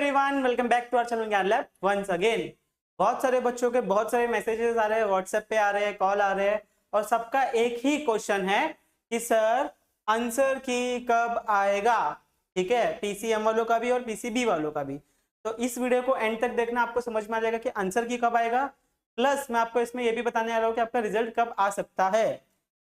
Everyone, welcome back to our channel Gyan lab once again. बहुत सारे बच्चों के बहुत सारे मैसेजेस आ रहे हैं, व्हाट्सएप पे आ रहे हैं, कॉल आ रहे हैं और सबका एक ही क्वेश्चन है कि सर आंसर की कब आएगा। ठीक है, पीसीएम वालों का भी और पीसीबी वालों का भी। तो इस वीडियो को एंड तक देखना, आपको समझ में आ जाएगा कि आंसर की कब आएगा। प्लस मैं आपको इसमें यह भी बताने आ रहा हूँ कि आपका रिजल्ट कब आ सकता है।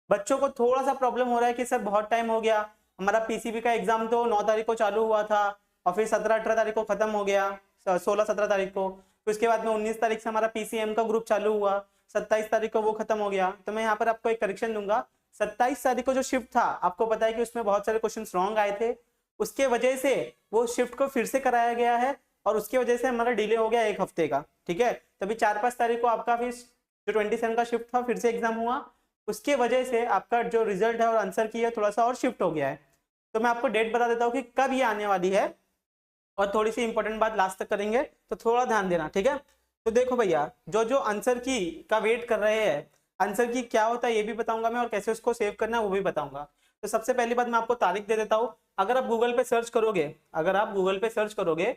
बच्चों को थोड़ा सा प्रॉब्लम हो रहा है कि सर बहुत टाइम हो गया, हमारा पीसीबी का एग्जाम तो 9 तारीख को चालू हुआ था और फिर 17-18 तारीख को खत्म हो गया, 16-17 तारीख को। फिर उसके बाद में 19 तारीख से हमारा पीसीएम का ग्रुप चालू हुआ, 27 तारीख को वो खत्म हो गया। तो मैं यहाँ पर आपको एक करेक्शन दूंगा। 27 तारीख को जो शिफ्ट था, आपको पता है कि उसमें बहुत सारे क्वेश्चन रॉन्ग आए थे, उसके वजह से वो शिफ्ट को फिर से कराया गया है और उसकी वजह से हमारा डिले हो गया 1 हफ्ते का। ठीक है, तभी 4-5 तारीख को आपका फिर जो 27 का शिफ्ट था फिर से एग्जाम हुआ, उसके वजह से आपका जो रिजल्ट है और आंसर की है थोड़ा सा और शिफ्ट हो गया है। तो मैं आपको डेट बता देता हूँ कि कब ये आने वाली है और थोड़ी सी इंपॉर्टेंट बात लास्ट तक करेंगे, तो थोड़ा ध्यान देना। ठीक है, तो देखो भैया, जो जो आंसर की का वेट कर रहे हैं, आंसर की क्या होता है ये भी बताऊंगा मैं और कैसे उसको सेव करना है वो भी बताऊंगा। तो सबसे पहली बात मैं आपको तारीख दे देता हूँ। अगर आप गूगल पे सर्च करोगे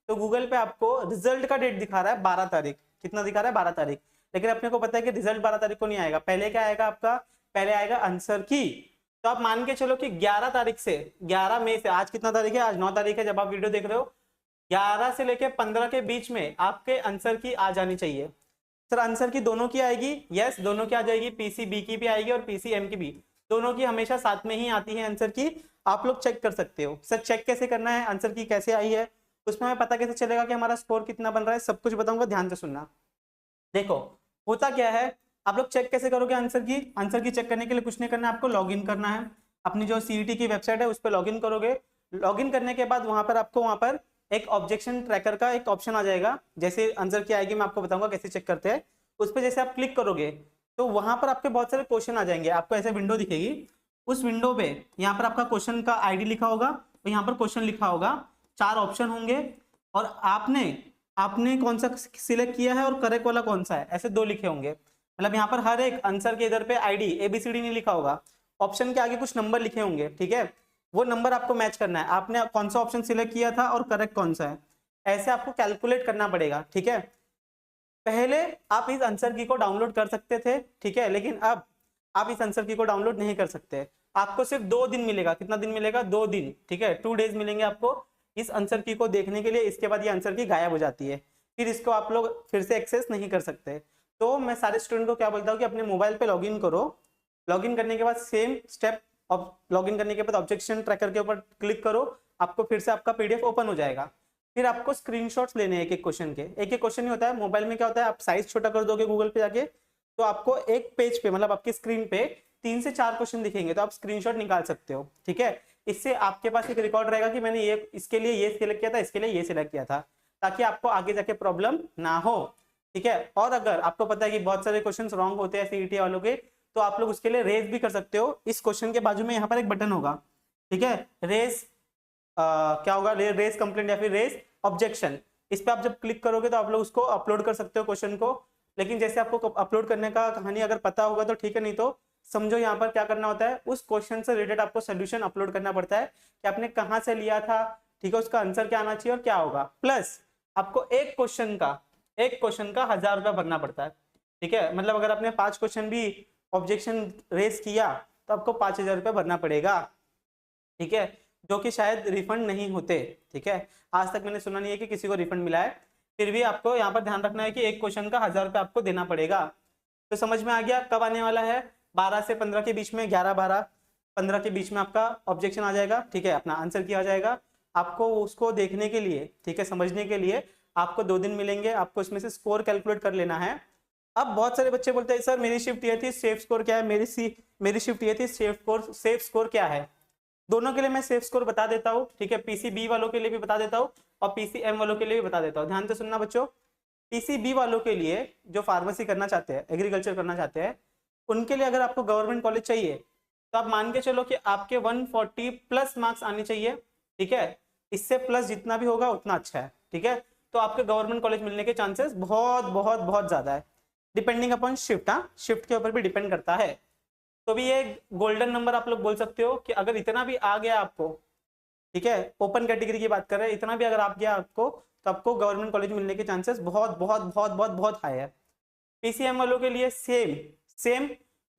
तो गूगल पे आपको रिजल्ट का डेट दिखा रहा है 12 तारीख। कितना दिखा रहा है? 12 तारीख। लेकिन अपने को पता है कि रिजल्ट 12 तारीख को नहीं आएगा, पहले क्या आएगा आपका? पहले आएगा आंसर की। तो आप मान के चलो कि 11 तारीख से, 11 मई से, आज कितना तारीख है? आज 9 तारीख है जब आप वीडियो देख रहे हो, 11 से लेके 15 के बीच में आपके आंसर की आ जानी चाहिए। सर आंसर की दोनों की आएगी? यस, दोनों की आ जाएगी, पीसीबी की भी आएगी और पीसीएम की भी। दोनों की हमेशा साथ में ही आती है आंसर की। आप लोग चेक कर सकते हो। सर चेक कैसे करना है आंसर की कैसे आई है, उसमें हमें पता कैसे चलेगा कि हमारा स्कोर कितना बन रहा है, सब कुछ बताऊंगा, ध्यान से सुनना। देखो होता क्या है, आप लोग चेक कैसे करोगे आंसर की? आंसर की चेक करने के लिए कुछ नहीं करना है, आपको लॉगिन करना है। अपनी जो सीईटी की वेबसाइट है उस पर लॉगिन करोगे। लॉगिन करने के बाद वहां पर आपको एक ऑब्जेक्शन ट्रैकर का एक ऑप्शन आ जाएगा। जैसे आंसर की आएगी मैं आपको बताऊंगा कैसे चेक करते हैं। उस पर जैसे आप क्लिक करोगे तो वहां पर आपके बहुत सारे क्वेश्चन आ जाएंगे, आपको ऐसे विंडो दिखेगी। उस विंडो पे यहाँ पर आपका क्वेश्चन का आईडी लिखा होगा और यहाँ पर क्वेश्चन लिखा होगा, 4 ऑप्शन होंगे और आपने कौन सा सिलेक्ट किया है और करेक्ट वाला कौन सा है, ऐसे 2 लिखे होंगे। मतलब यहाँ पर हर एक आंसर के इधर पे आईडी एबीसीडी नहीं लिखा होगा, ऑप्शन के आगे कुछ नंबर लिखे होंगे। ठीक है, वो नंबर आपको मैच करना है, आपने कौन सा ऑप्शन सिलेक्ट किया था और करेक्ट कौन सा है, ऐसे आपको कैलकुलेट करना पड़ेगा। ठीक है, पहले आप इस आंसर की को डाउनलोड कर सकते थे, ठीक है, लेकिन अब आप इस आंसर की को डाउनलोड नहीं कर सकते। आपको सिर्फ 2 दिन मिलेगा। कितना दिन मिलेगा? 2 दिन। ठीक है, 2 डेज मिलेंगे आपको इस आंसर की को देखने के लिए। इसके बाद ये आंसर की गायब हो जाती है, फिर इसको आप लोग फिर से एक्सेस नहीं कर सकते। तो मैं सारे स्टूडेंट को क्या बोलता हूँ कि अपने मोबाइल पे लॉगिन करो। लॉगिन करने के बाद सेम स्टेप, लॉगिन करने के बाद ऑब्जेक्शन ट्रैकर के ऊपर क्लिक करो, आपको फिर से आपका पीडीएफ ओपन हो जाएगा। फिर आपको स्क्रीनशॉट्स लेने हैं एक एक क्वेश्चन के। एक एक क्वेश्चन नहीं होता है, मोबाइल में क्या होता है, आप साइज छोटा कर दोगे गूगल पे जाके तो आपको एक पेज पे, मतलब आपकी स्क्रीन पे 3 से 4 क्वेश्चन दिखेंगे, तो आप स्क्रीनशॉट निकाल सकते हो। ठीक है, इससे आपके पास एक रिकॉर्ड रहेगा कि मैंने ये इसके लिए ये सिलेक्ट किया था, इसके लिए ये सिलेक्ट किया था, ताकि आपको आगे जाके प्रॉब्लम ना हो। ठीक है, और अगर आपको पता है कि बहुत सारे क्वेश्चन रॉन्ग होते हैं सीईटी वालों के, तो आप लोग उसके लिए रेज भी कर सकते हो। इस क्वेश्चन के बाजू में यहाँ पर एक बटन होगा, ठीक है, रेज क्या होगा, रेज कंप्लेंट या फिर रेज ऑब्जेक्शन। इस पे आप जब क्लिक करोगे तो आप लोग उसको अपलोड कर सकते हो क्वेश्चन को। लेकिन जैसे आपको अपलोड करने का कहानी अगर पता होगा तो ठीक है, नहीं तो समझो यहाँ पर क्या करना होता है, उस क्वेश्चन से रिलेटेड आपको सोल्यूशन अपलोड करना पड़ता है कि आपने कहाँ से लिया था, ठीक है, उसका आंसर क्या आना चाहिए और क्या होगा। प्लस आपको एक क्वेश्चन का 1000 रुपया भरना पड़ता है। ठीक है, मतलब अगर आपने 5 क्वेश्चन भी ऑब्जेक्शन रेज किया तो आपको 5000 रुपया भरना पड़ेगा। ठीक है, जो कि शायद रिफंड नहीं होते। ठीक है, आज तक मैंने सुना नहीं है कि किसी को रिफंड मिला है। फिर भी आपको यहाँ पर ध्यान रखना है कि एक क्वेश्चन का 1000 रुपया आपको देना पड़ेगा। तो समझ में आ गया कब आने वाला है? 12 से 15 के बीच में, 11-12-15 के बीच में आपका ऑब्जेक्शन आ जाएगा। ठीक है, अपना आंसर किया जाएगा। आपको उसको देखने के लिए, ठीक है, समझने के लिए आपको 2 दिन मिलेंगे। आपको इसमें से स्कोर कैलकुलेट कर लेना है। अब बहुत सारे बच्चे बोलते हैं सर मेरी शिफ्ट ये थी, सेफ स्कोर क्या है? मेरी शिफ्ट ये थी, सेफ स्कोर क्या है? दोनों के लिए मैं सेफ स्कोर बता देता हूँ। ठीक है, पीसीबी वालों के लिए भी बता देता हूँ और पीसीएम वालों के लिए भी बता देता हूँ। ध्यान से सुनना बच्चों, पीसीबी वालों के लिए जो फार्मेसी करना चाहते हैं, एग्रीकल्चर करना चाहते हैं, उनके लिए अगर आपको गवर्नमेंट कॉलेज चाहिए तो आप मान के चलो कि आपके 140 प्लस मार्क्स आने चाहिए। ठीक है, इससे प्लस जितना भी होगा उतना अच्छा है। ठीक है, तो आपके गवर्नमेंट कॉलेज मिलने के चांसेस बहुत बहुत बहुत ज्यादा है, डिपेंडिंग अपॉन शिफ्ट। हाँ, शिफ्ट के ऊपर भी डिपेंड करता है। तो भी ये गोल्डन नंबर आप लोग बोल सकते हो कि अगर इतना भी आ गया आपको, ठीक है, ओपन कैटेगरी की बात कर रहे हैं, इतना भी अगर आप गया आपको तो आपको गवर्नमेंट कॉलेज मिलने के चांसेस बहुत बहुत बहुत बहुत बहुत हाई है। पीसीएम वालों के लिए सेम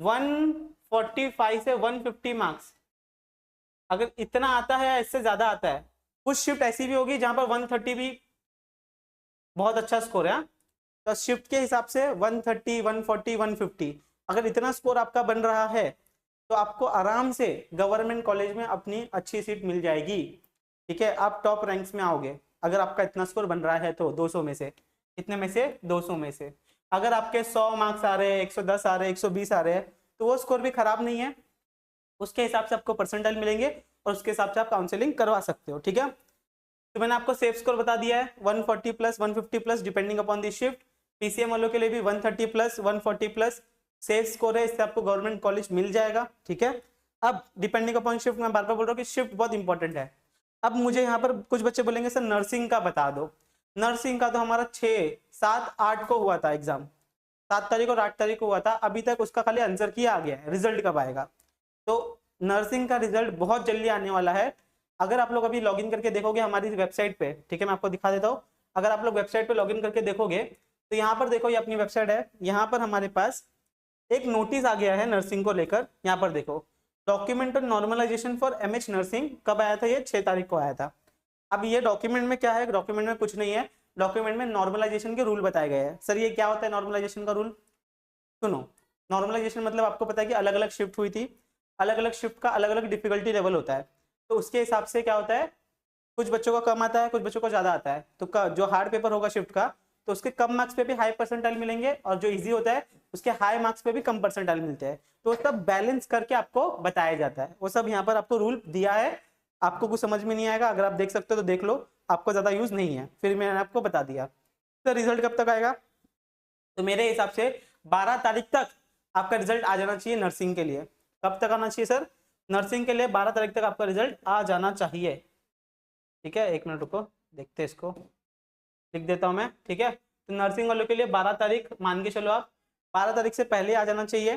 145 से 150 मार्क्स, अगर इतना आता है या इससे ज्यादा आता है। कुछ शिफ्ट ऐसी भी होगी जहां पर 130 भी बहुत अच्छा स्कोर है, तो शिफ्ट के हिसाब से 130, 140, 150 अगर इतना स्कोर आपका बन रहा है तो आपको आराम से गवर्नमेंट कॉलेज में अपनी अच्छी सीट मिल जाएगी। ठीक है, आप टॉप रैंक्स में आओगे अगर आपका इतना स्कोर बन रहा है तो 200 में से, कितने में से 200 में से। अगर आपके 100 मार्क्स आ रहे हैं, 110 आ रहे हैं, 120 आ रहे हैं, तो वो स्कोर भी खराब नहीं है, उसके हिसाब से आपको परसेंटाइल मिलेंगे और उसके हिसाब से आप काउंसलिंग करवा सकते हो। ठीक है, तो मैंने आपको सेफ स्कोर बता दिया है 140 plus 150 plus depending upon the shift. PCM वालों के लिए भी 130 प्लस 140 प्लस सेफ स्कोर है, इससे आपको गवर्नमेंट कॉलेज मिल जाएगा। ठीक है, अब डिपेंडिंग अपॉन शिफ्ट, मैं बार बार बोल रहा हूँ कि शिफ्ट बहुत इंपॉर्टेंट है। अब मुझे यहाँ पर कुछ बच्चे बोलेंगे सर नर्सिंग का बता दो। नर्सिंग का तो हमारा 6, 7, 8 को हुआ था एग्जाम, 7 तारीख और 8 तारीख को हुआ था, अभी तक उसका खाली आंसर किया आ गया है, रिजल्ट कब आएगा। तो नर्सिंग का रिजल्ट बहुत जल्दी आने वाला है। अगर आप लोग अभी लॉगिन करके देखोगे हमारी वेबसाइट पे, ठीक है मैं आपको दिखा देता हूँ। अगर आप लोग वेबसाइट पे लॉगिन करके देखोगे तो यहाँ पर देखो, ये अपनी वेबसाइट है, यहाँ पर हमारे पास एक नोटिस आ गया है नर्सिंग को लेकर। यहाँ पर देखो, document on normalization for MH nursing, कब आया था? ये 6 तारीख को आया था। अब ये डॉक्यूमेंट में क्या है? डॉक्यूमेंट में कुछ नहीं है, डॉक्यूमेंट में नॉर्मलाइजेशन के रूल बताए गए हैं। सर ये क्या होता है नॉर्मलाइजेशन का रूल? सुनो, नॉर्मलाइजेशन मतलब आपको पता है कि अलग अलग शिफ्ट हुई थी, अलग अलग शिफ्ट का अलग अलग डिफिकल्टी लेवल होता है, तो उसके हिसाब से क्या होता है, कुछ बच्चों का कम आता है, कुछ बच्चों को ज्यादा आता है। तो जो हार्ड पेपर होगा शिफ्ट का, तो उसके कम मार्क्स पे भी हाई परसेंटाइल मिलेंगे, और जो इजी होता है उसके हाई मार्क्स पे भी कम परसेंटाइल मिलते हैं। तो सब बैलेंस करके आपको बताया जाता है, वो सब यहाँ पर आपको रूल दिया है। आपको कुछ समझ में नहीं आएगा, अगर आप देख सकते हो तो देख लो, आपको ज्यादा यूज नहीं है, फिर मैंने आपको बता दिया। तो रिजल्ट कब तक आएगा? तो मेरे हिसाब से 12 तारीख तक आपका रिजल्ट आ जाना चाहिए नर्सिंग के लिए। कब तक आना चाहिए सर? नर्सिंग के लिए 12 तारीख तक आपका रिजल्ट आ जाना चाहिए। ठीक है, एक मिनट रुको, देखते हैं इसको, लिख देता हूं मैं। ठीक है, तो नर्सिंग वालों के लिए 12 तारीख मान के चलो, आप 12 तारीख से पहले आ जाना चाहिए,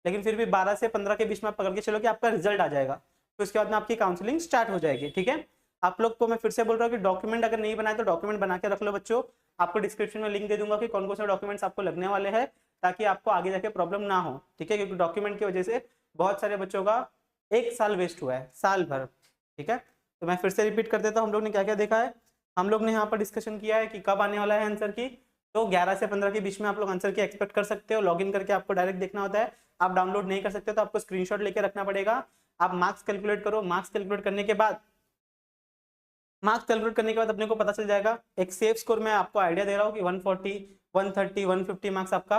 लेकिन फिर भी 12 से 15 के बीच में आप पकड़ के चलो कि आपका रिजल्ट आ जाएगा। तो उसके बाद में आपकी काउंसलिंग स्टार्ट हो जाएगी। ठीक है, आप लोग को मैं फिर से बोल रहा हूँ कि डॉक्यूमेंट अगर नहीं बनाए तो डॉक्यूमेंट बना के रख लो बच्चों। आपको डिस्क्रिप्शन में लिंक दे दूंगा कि कौन कौन से डॉक्यूमेंट्स आपको लगने वाले हैं, ताकि आपको आगे जाके प्रॉब्लम ना हो। ठीक है, क्योंकि डॉक्यूमेंट की वजह से बहुत सारे बच्चों का 1 साल वेस्ट हुआ है, साल भर। ठीक है, तो मैं फिर से रिपीट कर देता हूँ, हम लोग ने क्या क्या देखा है। हम लोग ने यहाँ पर डिस्कशन किया है कि कब आने वाला है आंसर की, तो 11 से 15 के बीच में आप लोग आंसर की एक्सपेक्ट कर सकते हो। लॉगिन करके आपको डायरेक्ट देखना होता है, आप डाउनलोड नहीं कर सकते, तो आपको स्क्रीनशॉट लेके रखना पड़ेगा। आप मार्क्स कैलकुलेट करो, मार्क्स कैलकुलेट करने के बाद अपने को पता चल जाएगा। एक सेफ स्कोर में आपको आइडिया दे रहा हूँ कि 140, 130, 150 मार्क्स आपका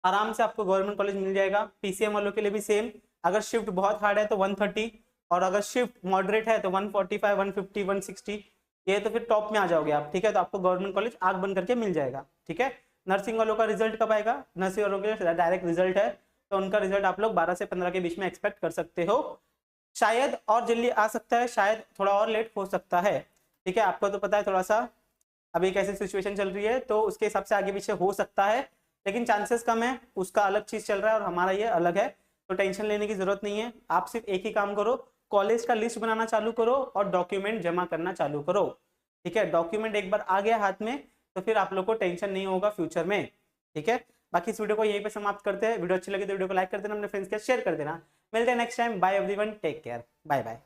आराम से आपको गवर्नमेंट कॉलेज मिल जाएगा। पीसीएम वालों के लिए भी सेम, अगर शिफ्ट बहुत हार्ड है तो 130, और अगर शिफ्ट मॉडरेट है तो 145, 150, 160, ये तो फिर टॉप में आ जाओगे आप। ठीक है, तो आपको गवर्नमेंट कॉलेज आग बंद करके मिल जाएगा। ठीक है, नर्सिंग वालों का रिजल्ट कब आएगा? नर्सिंग वालों के लिए डायरेक्ट रिजल्ट है, तो उनका रिजल्ट आप लोग 12 से 15 के बीच में एक्सपेक्ट कर सकते हो। शायद और जल्दी आ सकता है, शायद थोड़ा और लेट हो सकता है। ठीक है, आपको तो पता है थोड़ा सा अभी कैसी सिचुएशन चल रही है, तो उसके हिसाब से आगे पीछे हो सकता है, लेकिन चांसेस कम है। उसका अलग चीज चल रहा है और हमारा ये अलग है, तो टेंशन लेने की जरूरत नहीं है। आप सिर्फ एक ही काम करो, कॉलेज का लिस्ट बनाना चालू करो और डॉक्यूमेंट जमा करना चालू करो। ठीक है, डॉक्यूमेंट एक बार आ गया हाथ में तो फिर आप लोग को टेंशन नहीं होगा फ्यूचर में। ठीक है, बाकी इस वीडियो को यहीं पे समाप्त करते हैं। वीडियो अच्छी लगी तो वीडियो को लाइक कर देना, अपने फ्रेंड्स के साथ शेयर कर देना। मिलते हैं next time, bye everyone, take care, bye bye.